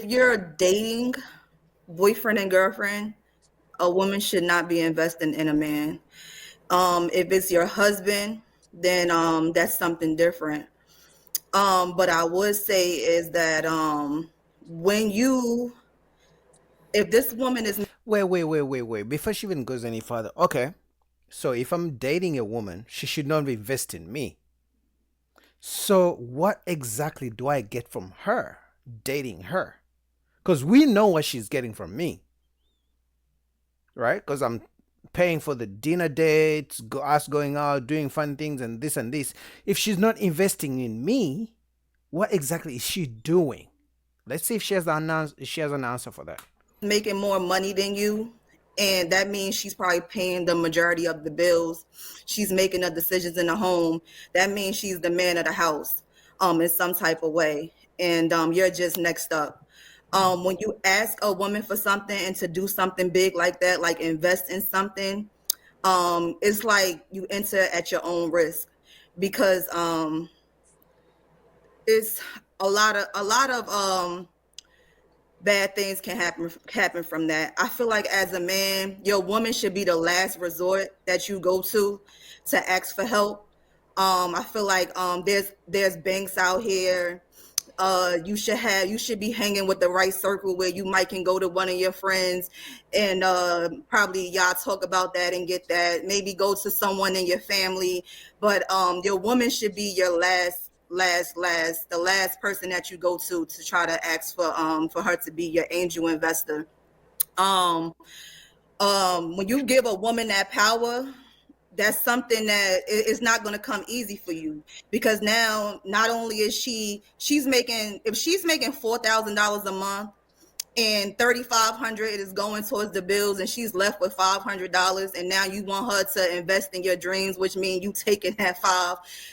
you're dating boyfriend and girlfriend, a woman should not be investing in a man. If it's your husband, then that's something different. But I would say is that when you if this woman is Wait. Before she even goes any further, okay. So if I'm dating a woman, she should not invest in me. So what exactly do I get from her dating her? Because we know what she's getting from me, right? Because I'm paying for the dinner dates, us going out, doing fun things, and this and this. If she's not investing in me, what exactly is she doing? Let's see if she has an answer for that. making more money than you, and that means she's probably paying the majority of the bills, she's making the decisions in the home, that means she's the man of the house in some type of way, and you're just next up. When you ask a woman for something and to do something big like that, like invest in something, it's like you enter at your own risk, because it's a lot of bad things can happen from that. I feel like as a man, your woman should be the last resort that you go to ask for help. I feel like there's banks out here. You should be hanging with the right circle where you might can go to one of your friends and probably y'all talk about that and get that. Maybe go to someone in your family, but your woman should be your the last person that you go to try to ask for her to be your angel investor. Um, when you give a woman that power, that's something that is not going to come easy for you, because now not only is she's making if she's making $4,000 a month and 3,500 is going towards the bills and she's left with $500, and now you want her to invest in your dreams, which means you taking that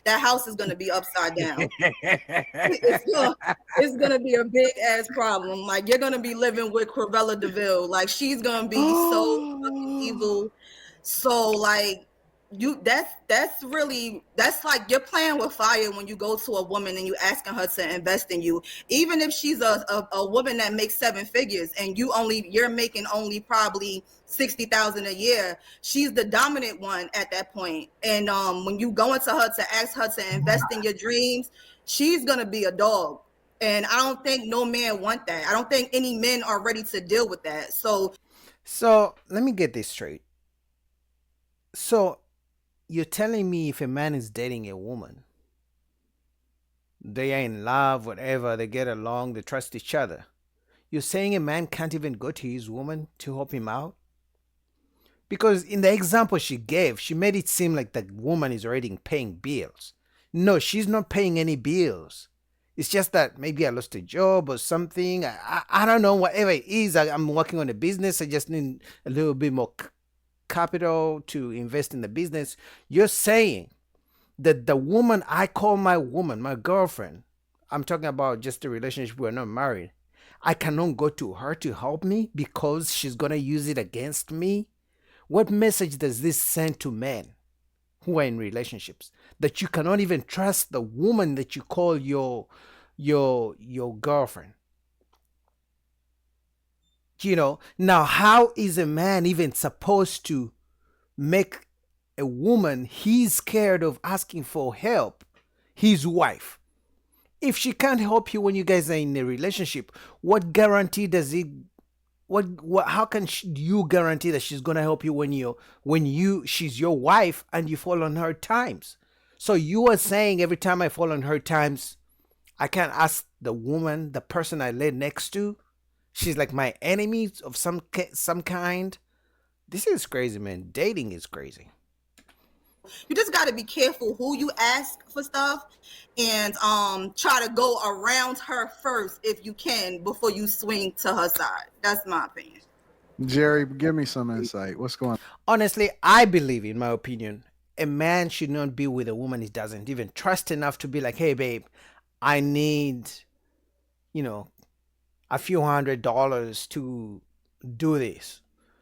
house is going to be upside down. It's gonna be a big ass problem. Like, you're gonna be living with Cruella Deville. Like, she's gonna be so fucking Oh, evil. So like, that's like you're playing with fire when you go to a woman and you asking her to invest in you. Even if she's a woman that makes seven figures and you're making only probably 60,000 a year, she's the dominant one at that point. And when you go into her to ask her to invest in your dreams, she's gonna be a dog. And I don't think no man want that. I don't think any men are ready to deal with that. So so let me get this straight. So you're telling me if a man is dating a woman, they are in love, whatever, they get along, they trust each other. You're saying a man can't even go to his woman to help him out? Because in the example she gave, she made it seem like the woman is already paying bills. No, she's not paying any bills. It's just that maybe I lost a job or something. I don't know, whatever it is. I'm working on a business. I just need a little bit more capital to invest in the business. You're saying that the woman I call my woman, my girlfriend, I'm talking about just a relationship, we're not married. I cannot go to her to help me because she's going to use it against me. What message does this send to men who are in relationships? That you cannot even trust the woman that you call your girlfriend. Now how is a man even supposed to make a woman he's scared of asking for help, his wife? If she can't help you when you guys are in a relationship, what guarantee does it what how can you guarantee that she's going to help you when she's your wife and you fall on her times? So you are saying every time I fall on her times, I can't ask the woman, the person I lay next to, she's like my enemy of some kind? This is crazy, man. Dating is crazy. you just got to be careful who you ask for stuff, and try to go around her first if you can before you swing to her side. That's my opinion. Jerry, give me some insight. What's going Honestly, I believe, in my opinion, a man should not be with a woman he doesn't even trust enough to be like, hey, babe, I need, you know, a few $100 to do this.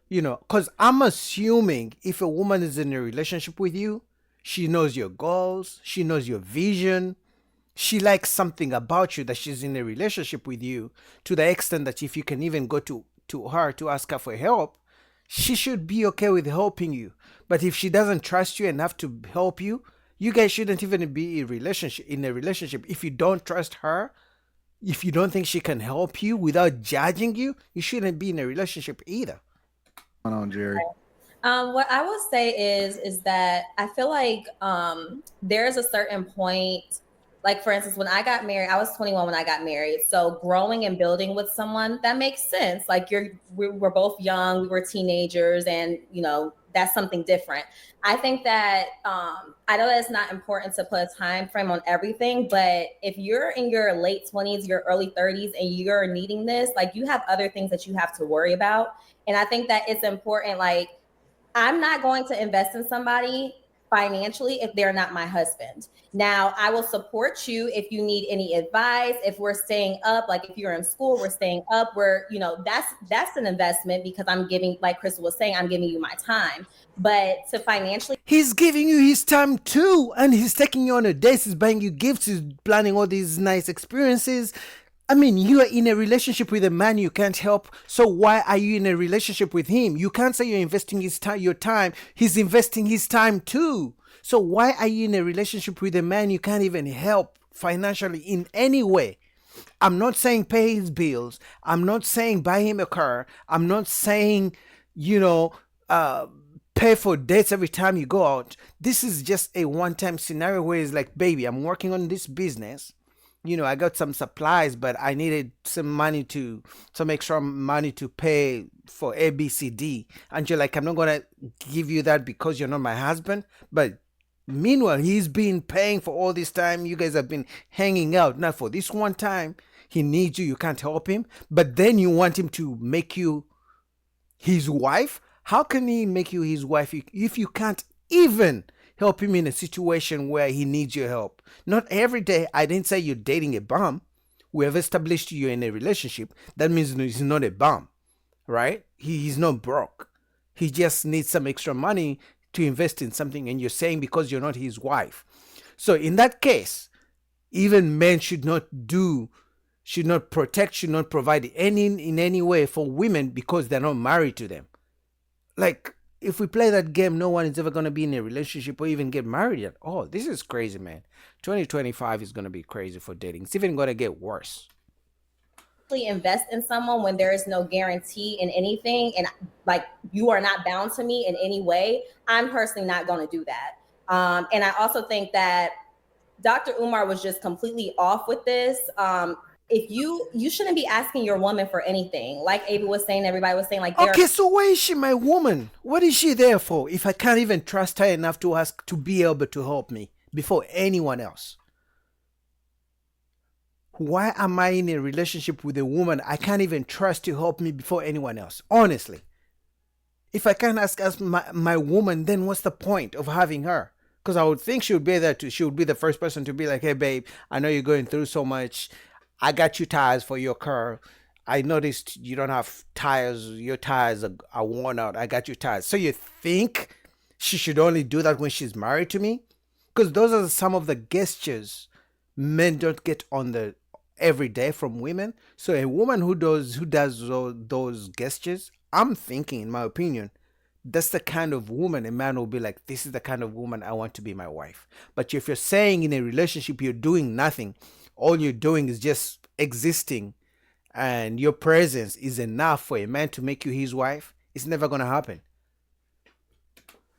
Because I'm assuming if a woman is in a relationship with you, she knows your goals, she knows your vision, She likes something about you, that she's in a relationship with you, to the extent that if you can even go to her to ask her for help, she should be okay with helping you. But if she doesn't trust you enough to help you, you guys shouldn't even be in a relationship. If you don't trust her, if you don't think she can help you without judging you, you shouldn't be in a relationship either. What's going on, Jerry? What I will say is that I feel like there's a certain point, like for instance, when I got married, I was 21 when I got married. So growing and building with someone, that makes sense. Like we were both young, we were teenagers, and that's something different. I think that I know that it's not important to put a time frame on everything, but if you're in your late 20s, your early 30s, and you're needing this, like you have other things that you have to worry about. And I think that it's important, like, I'm not going to invest in somebody financially if they're not my husband. Now, I will support you if you need any advice. If we're staying up, like if you're in school, we're staying up. That's an investment, because I'm giving, like Crystal was saying, I'm giving you my time. But to financially, He's giving you his time too, and he's taking you on a date, he's buying you gifts, he's planning all these nice experiences. I mean, you are in a relationship with a man you can't help. So why are you in a relationship with him? You can't say you're investing your time. He's investing his time too. So why are you in a relationship with a man you can't even help financially in any way? I'm not saying pay his bills. I'm not saying buy him a car. I'm not saying, pay for dates every time you go out. This is just a one-time scenario where it's like, baby, I'm working on this business. I got some supplies, but I needed some extra money to pay for ABCD. And you're like, I'm not going to give you that because you're not my husband. But meanwhile, he's been paying for all this time. You guys have been hanging out. Now, for this one time, he needs you. You can't help him. But then you want him to make you his wife? How can he make you his wife if you can't even help him in a situation where he needs your help? Not every day. I didn't say you're dating a bum. We have established you're in a relationship. That means he's not a bum, right? He's not broke. He just needs some extra money to invest in something, and you're saying because you're not his wife. So in that case, even men should not protect, should not provide in any way for women because they're not married to them. Like, if we play that game, no one is ever going to be in a relationship or even get married at all. This is crazy, man. 2025 is going to be crazy for dating. It's even going to get worse. Invest in someone when there is no guarantee in anything, and like you are not bound to me in any way, I'm personally not going to do that. And I also think that Dr. Umar was just completely off with this. If you shouldn't be asking your woman for anything. Like Ava was saying, everybody was saying, like, okay, so why is she my woman? What is she there for if I can't even trust her enough to ask to be able to help me before anyone else? Why am I in a relationship with a woman I can't even trust to help me before anyone else? Honestly, if I can't ask my woman, then what's the point of having her? Because I would think she would be there she would be the first person to be like, hey babe, I know you're going through so much. I got you tires for your car. I noticed you don't have tires. Your tires are worn out. I got you tires. So you think she should only do that when she's married to me? Because those are some of the gestures men don't get on the every day from women. So a woman who does those gestures, I'm thinking, in my opinion, that's the kind of woman a man will be like, this is the kind of woman I want to be my wife. But if you're saying in a relationship you're doing nothing, all you're doing is just existing, and your presence is enough for a man to make you his wife, it's never going to happen.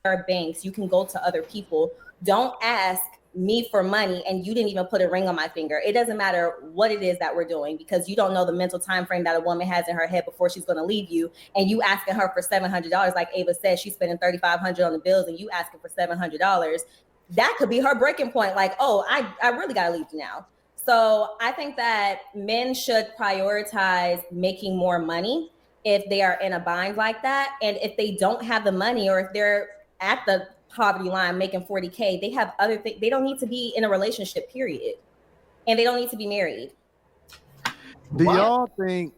There are banks. You can go to other people. Don't ask me for money and you didn't even put a ring on my finger. It doesn't matter what it is that we're doing, because you don't know the mental time frame that a woman has in her head before she's going to leave you. And you asking her for $700, like Ava said, she's spending $3,500 on the bills, and you asking for $700. That could be her breaking point. Like, oh, I really got to leave you now. So I think that men should prioritize making more money if they are in a bind like that. And if they don't have the money, or if they're at the poverty line making 40K, they have other things. They don't need to be in a relationship, period. And they don't need to be married. Do y'all think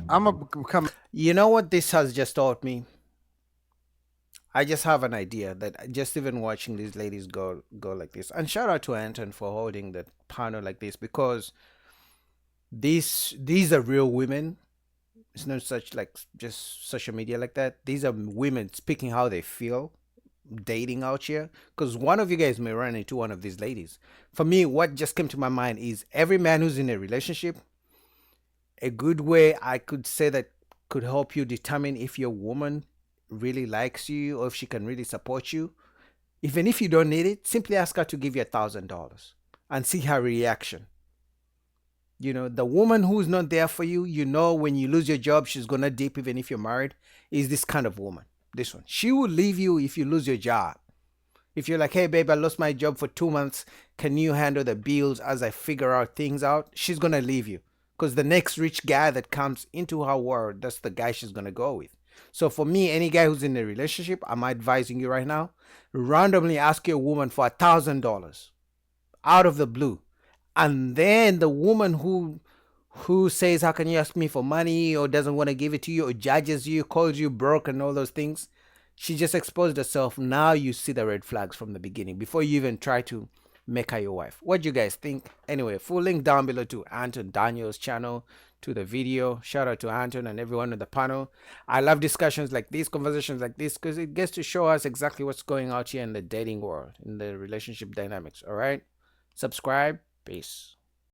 I'm gonna come? You know what this has just taught me? I just have an idea that just even watching these ladies go like this. And shout out to Anton for holding the panel like this, because these are real women. It's not such like just social media like that. These are women speaking how they feel dating out here. Because one of you guys may run into one of these ladies. For me, what just came to my mind is every man who's in a relationship, a good way I could say that could help you determine if your woman really likes you or if she can really support you. Even if you don't need it, simply ask her to give you $1,000 and see her reaction. You know, the woman who's not there for you, you know, when you lose your job, she's gonna dip even if you're married, is this kind of woman. This one. She will leave you if you lose your job. If you're like, hey, babe, I lost my job for 2 months. Can you handle the bills as I figure out things out? She's gonna leave you. Because the next rich guy that comes into her world, that's the guy she's gonna go with. So for me, any guy who's in a relationship, I'm advising you right now, randomly ask your woman for $1,000 out of the blue. And then the woman who says, how can you ask me for money, or doesn't want to give it to you, or judges you, calls you broke and all those things, she just exposed herself. Now you see the red flags from the beginning before you even try to make her your wife. What do you guys think? Anyway, full link down below to Anton Daniel's channel, to the video. Shout out to Anton and everyone on the panel. I love discussions like these, conversations like this, because it gets to show us exactly what's going out here in the dating world, in the relationship dynamics. All right, subscribe. Peace.